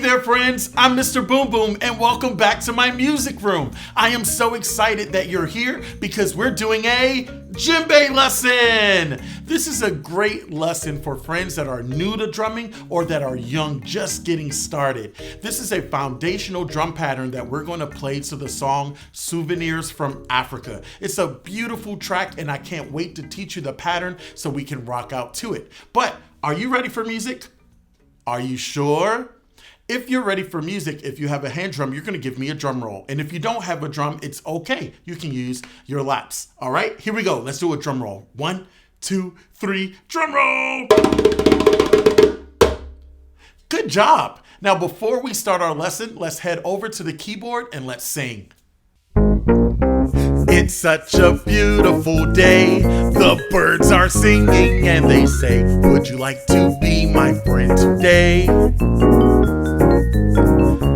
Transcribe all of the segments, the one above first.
there, friends. I'm Mr. Boom Boom, and welcome back to my music room. I am so excited that you're here because we're doing a Djembe lesson. This is a great lesson for friends that are new to drumming or that are young, just getting started. This is a foundational drum pattern that we're going to play to the song Souvenirs from Africa. It's a beautiful track, and I can't wait to teach you the pattern so we can rock out to it. But are you ready for music? Are you sure? If you're ready for music, if you have a hand drum, you're going to give me a drum roll. And if you don't have a drum, it's okay. You can use your laps. All right, here we go. Let's do a drum roll. 1, 2, 3, drum roll. Good job. Now, before we start our lesson, let's head over to the keyboard and let's sing. It's such a beautiful day. The birds are singing and they say, would you like to be my friend today?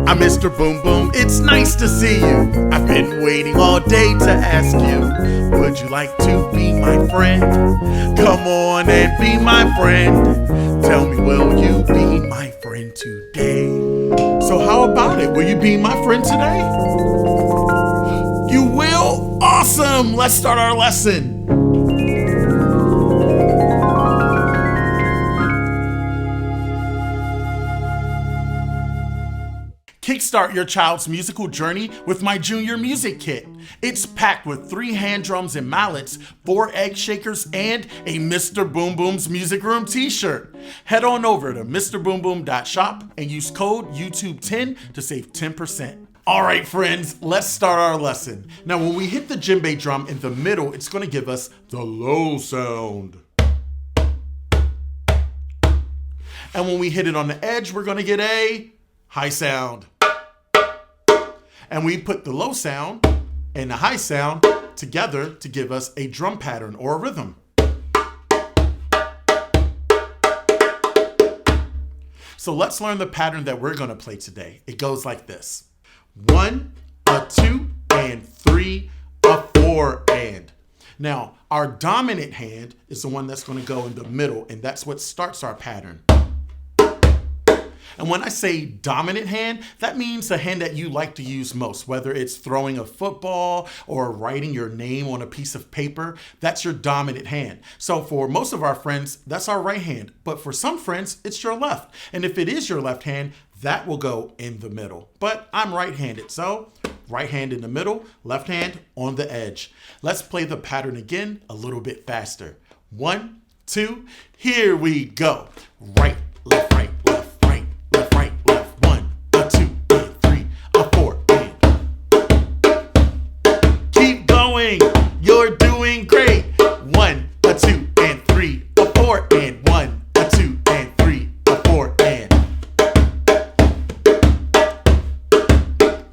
I'm Mr. Boom Boom, it's nice to see you. I've been waiting all day to ask you, would you like to be my friend? Come on and be my friend. Tell me, will you be my friend today? So how about it? Will you be my friend today? You will? Awesome! Let's start our lesson. Kickstart your child's musical journey with my Junior Music Kit. It's packed with 3 hand drums and mallets, 4 egg shakers, and a Mr. Boom Boom's Music Room t-shirt. Head on over to mrboomboom.shop and use code YouTube10 to save 10%. All right, friends, let's start our lesson. Now, when we hit the djembe drum in the middle, it's going to give us the low sound. And when we hit it on the edge, we're going to get a high sound. And we put the low sound and the high sound together to give us a drum pattern or a rhythm. So let's learn the pattern that we're going to play today. It goes like this. 1, a 2, and 3, a 4, and. Now, our dominant hand is the one that's going to go in the middle, and that's what starts our pattern. And when I say dominant hand, that means the hand that you like to use most, whether it's throwing a football or writing your name on a piece of paper, that's your dominant hand. So for most of our friends, that's our right hand. But for some friends, it's your left. And if it is your left hand, that will go in the middle. But I'm right-handed, so right hand in the middle, left hand on the edge. Let's play the pattern again a little bit faster. 1, 2, here we go. Right, left, right, left. You're doing great. 1, a 2, and 3, a 4, and 1, a 2, and 3, a 4,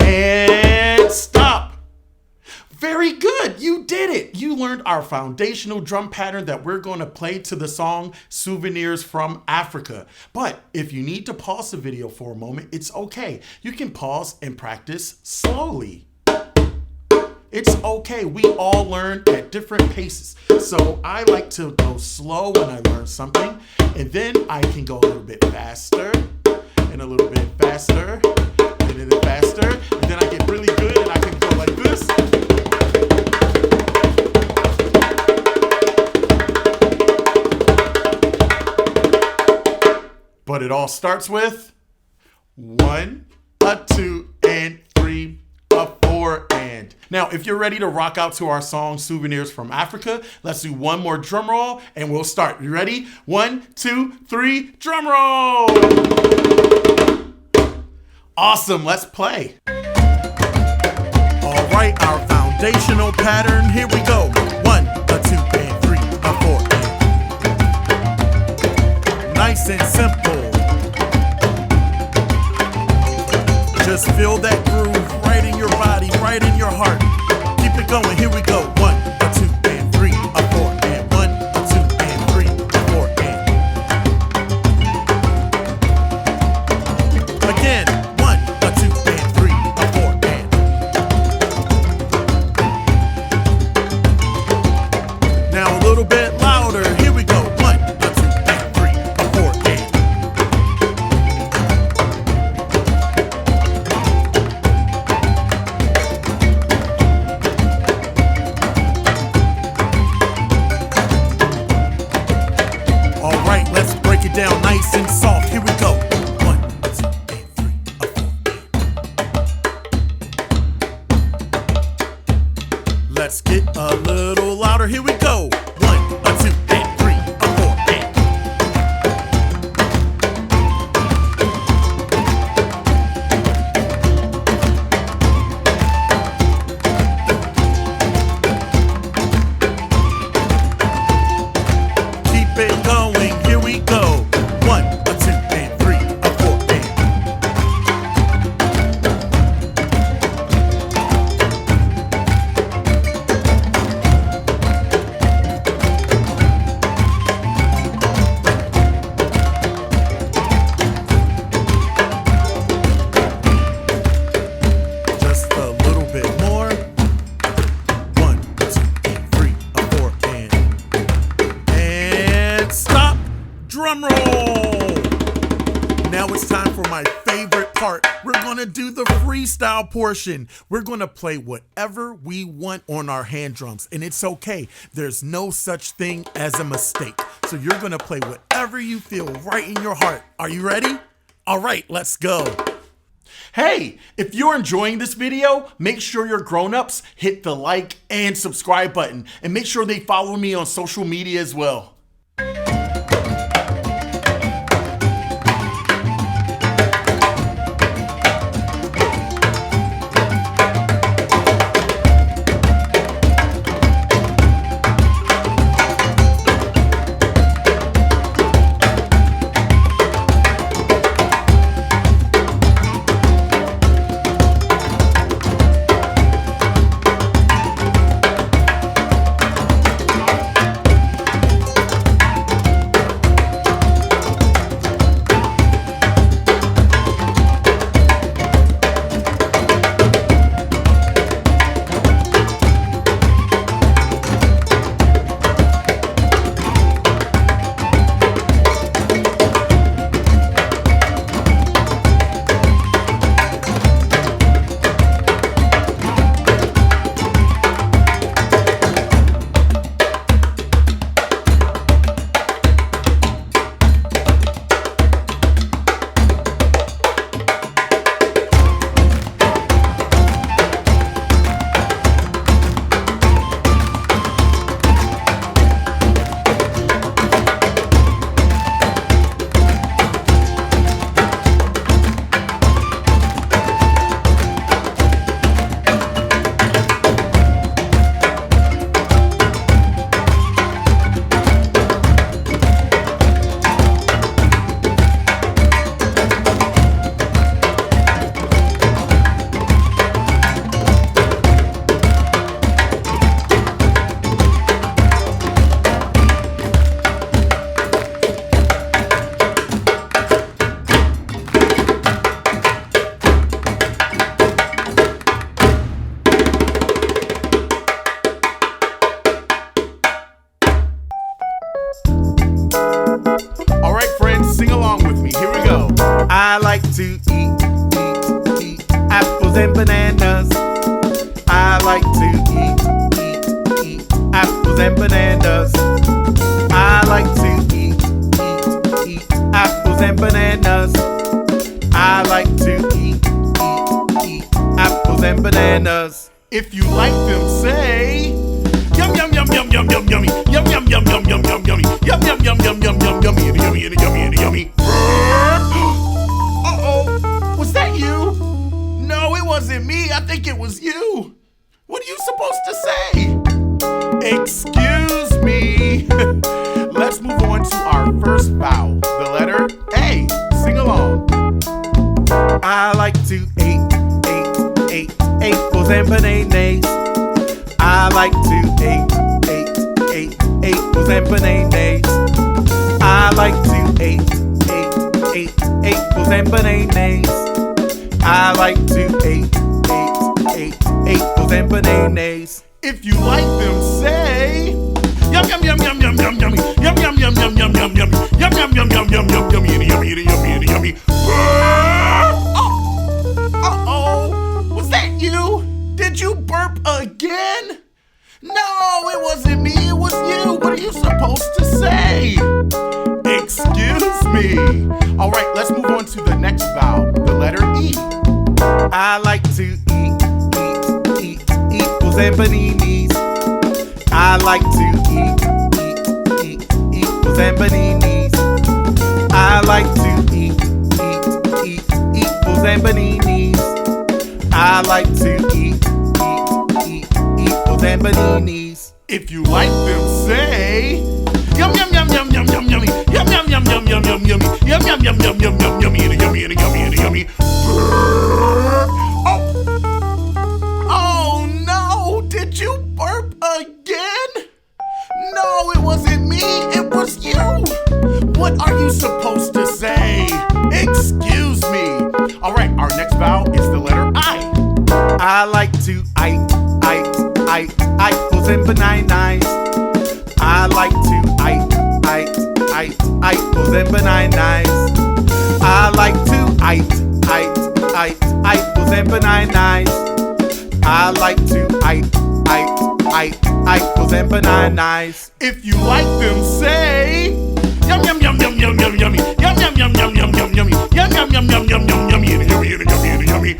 and stop. Very good. You did it. You learned our foundational drum pattern that we're going to play to the song Souvenirs from Africa. But if you need to pause the video for a moment, it's okay. You can pause and practice slowly. It's okay. We all learn at different paces. So I like to go slow when I learn something, and then I can go a little bit faster, and a little bit faster, and a little faster, and then I get really good and I can go like this. But it all starts with 1, a 2, and 3, a 4, and. Now, if you're ready to rock out to our song Souvenirs from Africa, let's do one more drum roll and we'll start. You ready? 1, 2, 3, drum roll! Awesome, let's play. All right, our foundational pattern, here we go. 1, a 2, and 3, a 4, and. Nice and simple. Just feel that groove right in your body, right in your heart. Keep it going, here we go. 1, a 2, and 3, a 4, and 1, a 2, and 3, a 4, and. Again, 1, a 2, and 3, a 4, and. Now a little bit louder, here we go. 1, a 2, and 3, a 4, and. let's get a little louder. Here we go. 1, 2, and 3, 4, and. Keep it going. Here we go. 1, 2, and 3, 4, and. Just a little bit more. 1, 2, and 3, 4, and stop. Drum roll. Now it's time for my favorite part. We're gonna do the freestyle portion. We're gonna play whatever we want on our hand drums, and it's okay. There's no such thing as a mistake. So you're gonna play whatever you feel right in your heart. Are you ready? All right, let's go. Hey, if you're enjoying this video, make sure your grown-ups hit the like and subscribe button, and make sure they follow me on social media as well. I like to eat apples and bananas. I like to eat apples and bananas. I like to eat apples and bananas. I like to eat apples and bananas. If you like them, say yum yum yum yum yum yum yummy. Yum yum yum yum yum yum yummy. Yum yum yum yum yum yum yummy and yummy and yummy and yummy. Uh-oh. Was that you? No, it wasn't me. I think it was you. What are you supposed to say? Excuse me. Let's move on to our first vowel, the letter A. Sing along. I like to eat apples and bananas. I like to eat apples and bananas. I like to eat apples and bananas. I like to eat apples and bananas. If you like them, say yum yum yum yum yum yum yummy. Yum yum yum yum yum yum yummy. Yum yum yum yum yum yum yummy and yummy and yummy and yummy. Uh-oh. Was that you? Did you burp again? No, it wasn't me, it was you. What are you supposed to say? Excuse me. All right, let's move on to the next vowel, the letter E. I like to eat apples apples and bananas. I like to eat apples and bananas. I like to eat apples and bananas. I like to eat apples and bananas. If you like them, say yum yum yum yum yum yum yummy. Yum yum yum yum yum yum yummy. Yum yum yum yum yum yum yummy and yummy and yummy and yummy. Oh no! Did you burp again? No, it wasn't me. It was you. What are you supposed to say? Excuse me. All right, our next vowel is the letter I. I like to eat apples and bananas. I like to eat apples and bananas. I like to eat apples and bananas. I like to eat apples and bananas. If you like them, say yum yum yum yum yum yum yummy. Yum yum yum yum yum yum yummy. Yum yum yum yum yum yum yummy and yummy and yummy and yummy.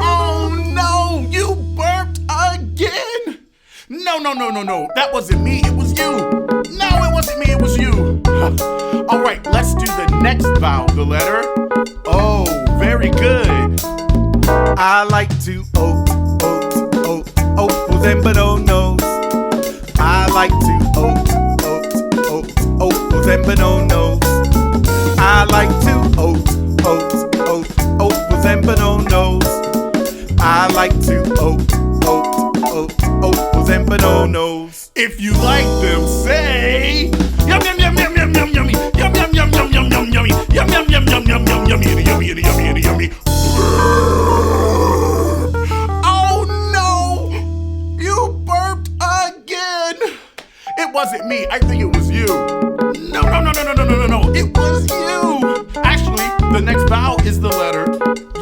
Oh no! You burped again. No. That wasn't me. It was you. No, it wasn't me. It was you. All right, let's do the next vowel. The letter O. Very good. I like to apples and bananas. I like to apples and bananas. I like to apples and bananas. I like to apples and bananas. If you like them, say yum yum yum yum yum yum yummy. Yum yum yum yum yum yum yummy. Yum yum yum yum yum yum yummy and yummy and yummy and yummy. Oh no! You burped again. It wasn't me. I think it was you. No. It was you. Actually, the next vowel is the letter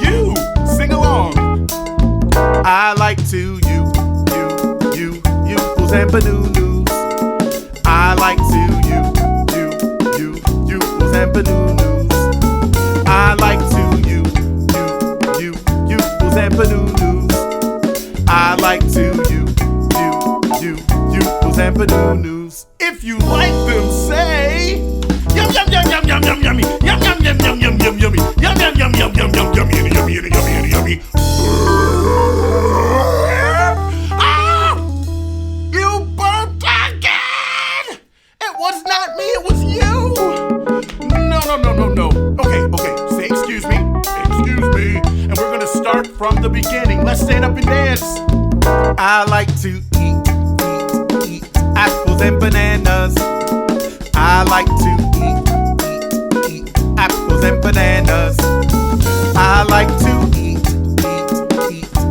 U. Sing along. I like to apples and bananas. I like to apples and bananas. I like to apples and bananas. I like to apples and bananas. If you like them, say yum yum yum yum yum yum yummy. Yum yum yum yum yum yum yummy. Yum yum yum yum yum yum yummy and yummy and yummy and yummy. You burped again. It was not me. It was you. No. Okay. Say excuse me, and we're gonna start from the beginning. Let's stand up and dance. I like to eat apples and bananas. I like to eat apples and bananas. I like to eat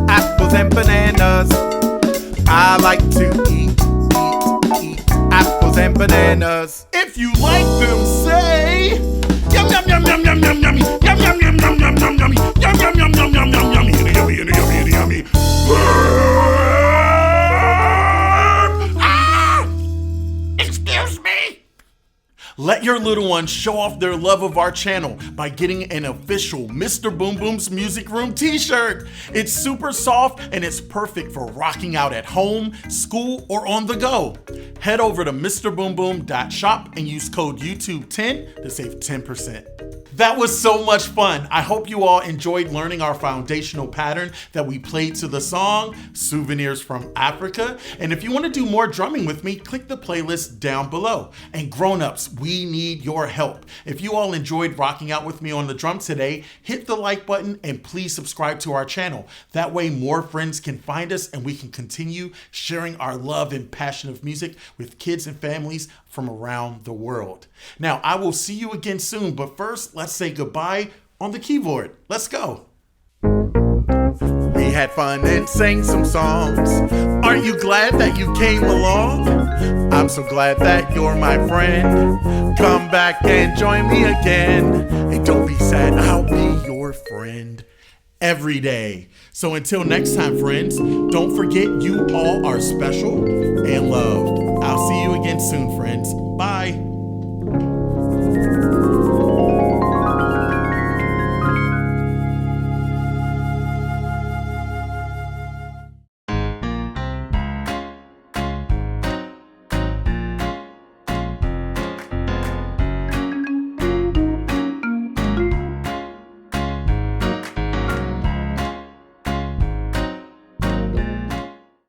apples and bananas. I like to eat apples and bananas. If you like them, say yum yum yum yum yum yum yummy. Yum yum yum yum yum yum yummy. Yum yum yum yum yum yum yummy and yummy and yummy and yummy. Excuse me. Let your little ones show off their love of our channel by getting an official Mr. Boom Boom's Music Room t-shirt. It's super soft and it's perfect for rocking out at home, school, or on the go. Head over to mrboomboom.shop and use code YouTube10 to save 10%. That was so much fun. I hope you all enjoyed learning our foundational pattern that we played to the song Souvenirs from Africa. And if you want to do more drumming with me, click the playlist down below. And grown-ups, we need your help. If you all enjoyed rocking out with me on the drum today, hit the like button and please subscribe to our channel. That way more friends can find us and we can continue sharing our love and passion of music with kids and families from around the world. Now, I will see you again soon, but first, let's say goodbye on the keyboard. Let's go. We had fun and sang some songs. Aren't you glad that you came along? I'm so glad that you're my friend. Come back and join me again. And don't be sad, I'll be your friend every day. So until next time, friends, don't forget you all are special and loved. I'll see you again soon, friends. Bye.